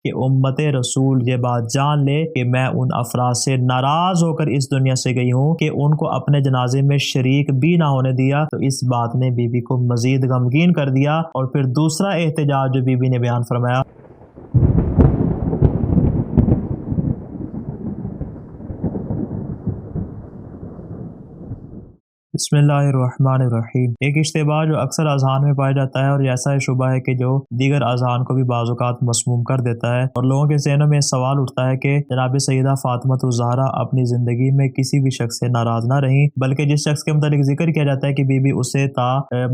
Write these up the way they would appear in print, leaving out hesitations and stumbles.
کہ امت رسول یہ بات جان لے کہ میں ان افراد سے ناراض ہو کر اس دنیا سے گئی ہوں کہ ان کو اپنے جنازے میں شریک بھی نہ ہونے دیا۔ تو اس بات نے بی بی کو مزید غمگین کر دیا، اور پھر دوسرا احتجاج جو بی بی نے بیان فرمایا، بسم اللہ الرحمن الرحیم۔ ایک اشتباہ جو اکثر اذہان میں پایا جاتا ہے، اور ایسا شبہ ہے کہ جو دیگر اذہان کو بھی بعض اوقات مسموم کر دیتا ہے، اور لوگوں کے ذہنوں میں سوال اٹھتا ہے کہ جناب سیدہ فاطمہ الزہرا اپنی زندگی میں کسی بھی شخص سے ناراض نہ رہیں، بلکہ جس شخص کے متعلق ذکر کیا جاتا ہے کہ بی بی اس سے تا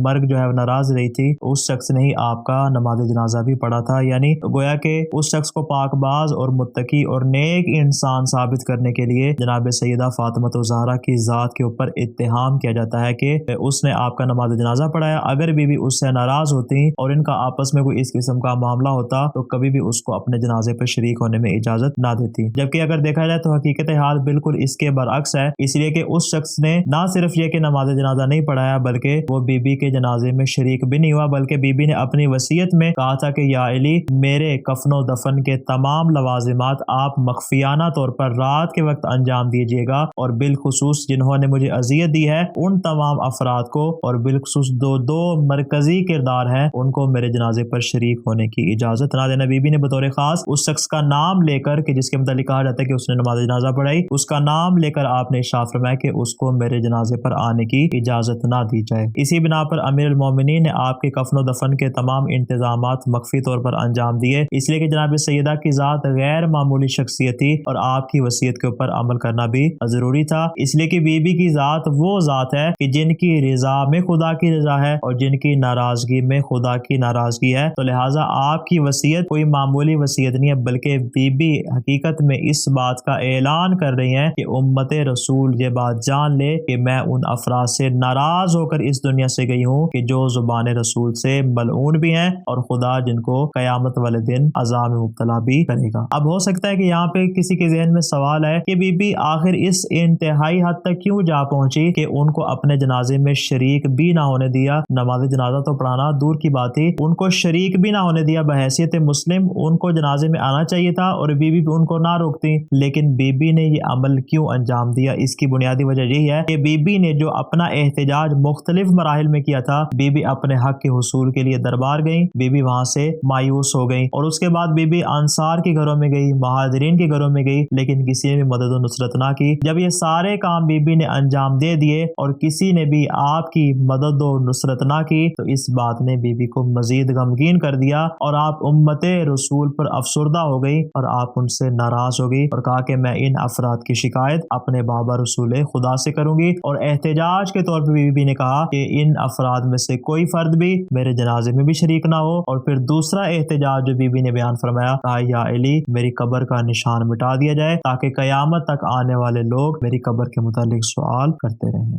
مرگ جو ہے ناراض رہی تھی، اس شخص نے ہی آپ کا نماز جنازہ بھی پڑھا تھا۔ یعنی گویا کہ اس شخص کو پاک باز اور متقی اور نیک انسان ثابت کرنے کے لیے جناب سیدہ فاطمہ الزہرا کی ذات کے اوپر اتہام کیا جاتا ہے کہ اس نے آپ کا نماز جنازہ پڑھایا۔ اگر بی بی اس سے ناراض ہوتی اور ان کا آپس میں کوئی اس قسم کا معاملہ ہوتا تو کبھی بھی اس کو اپنے جنازے پر شریک ہونے میں اجازت نہ دیتی، جبکہ اگر دیکھا جائے تو حقیقت حال بالکل اس کے برعکس ہے، اس لیے کہ اس شخص نے نہ صرف یہ کہ نماز جنازہ نہیں پڑھایا، بلکہ وہ بی بی کے جنازے میں شریک بھی نہیں ہوا، بلکہ بی بی نے اپنی وصیت میں کہا تھا کہ یا علی، میرے کفن و دفن کے تمام لوازمات آپ مخفیانہ طور پر رات کے وقت انجام دیجیے گا، اور بالخصوص جنہوں نے مجھے اذیت دی ہے ان تمام افراد کو، اور بالخصوص دو مرکزی کردار ہیں، ان کو میرے جنازے پر شریک ہونے کی اجازت نہ دینا۔ بی بی نے بطور خاص اس شخص کا نام لے کر کہ جس کے متعلق کہا جاتا ہے کہ اس نے نماز جنازہ پڑھائی، اس کا نام لے کر آپ نے ارشاد فرمایا کہ اس کو میرے جنازے پر آنے کی اجازت نہ دی جائے۔ اسی بنا پر امیر المومنین نے آپ کے کفن و دفن کے تمام انتظامات مخفی طور پر انجام دیے، اس لیے کہ جناب سیدہ کی ذات غیر معمولی شخصیت تھی، اور آپ کی وصیت کے اوپر عمل کرنا بھی ضروری تھا، اس لیے کہ بی بی کی ذات وہ ذات ہے کہ جن کی رضا میں خدا کی رضا ہے اور جن کی ناراضگی میں خدا کی ناراضگی ہے۔ تو لہٰذا آپ کی وصیت کوئی معمولی وصیت نہیں ہے، بلکہ بی بی حقیقت میں اس بات کا اعلان کر رہی ہیں کہ امت رسول یہ بات جان لے کہ میں ان افراد سے ناراض ہو کر اس دنیا سے گئی ہوں کہ جو زبان رسول سے ملعون بھی ہیں، اور خدا جن کو قیامت والے دن عذاب میں مبتلا بھی کرے گا۔ اب ہو سکتا ہے کہ یہاں پہ کسی کے ذہن میں سوال ہے کہ بی بی آخر اس انتہائی حد تک کیوں جا پہنچی کہ ان کو اپنے جنازے میں شریک بھی نہ ہونے دیا۔ نماز جنازہ تو پڑھانا دور کی بات تھی، ان کو شریک بھی نہ ہونے دیا۔ بحیثیت مسلم ان کو جنازے میں آنا چاہیے تھا، اور بی بی ان کو نہ روکتی، لیکن بی بی نے یہ عمل کیوں انجام دیا؟ اس کی بنیادی وجہ یہی ہے کہ بی بی نے جو اپنا احتجاج مختلف مراحل میں کیا تھا، بی بی اپنے حق کے حصول کے لیے دربار گئیں، بی بی وہاں سے مایوس ہو گئیں، اور اس کے بعد بی بی انصار کے گھروں میں گئی، مہاجرین کے گھروں میں گئی، لیکن کسی نے بھی مدد و نصرت نہ کی۔ جب یہ سارے کام بی بی نے انجام دے دیے اور کسی نے بھی آپ کی مدد و نصرت نہ کی، تو اس بات نے بی بی کو مزید غمگین کر دیا، اور آپ امت رسول پر افسردہ ہو گئی، اور آپ ان سے ناراض ہو گئی، اور کہا کہ میں ان افراد کی شکایت اپنے بابا رسول خدا سے کروں گی۔ اور احتجاج کے طور پر بی بی نے کہا کہ ان افراد میں سے کوئی فرد بھی میرے جنازے میں بھی شریک نہ ہو۔ اور پھر دوسرا احتجاج جو بی بی نے بیان فرمایا، کہا یا علی، میری قبر کا نشان مٹا دیا جائے تاکہ قیامت تک آنے والے لوگ میری قبر کے متعلق سوال کرتے رہیں۔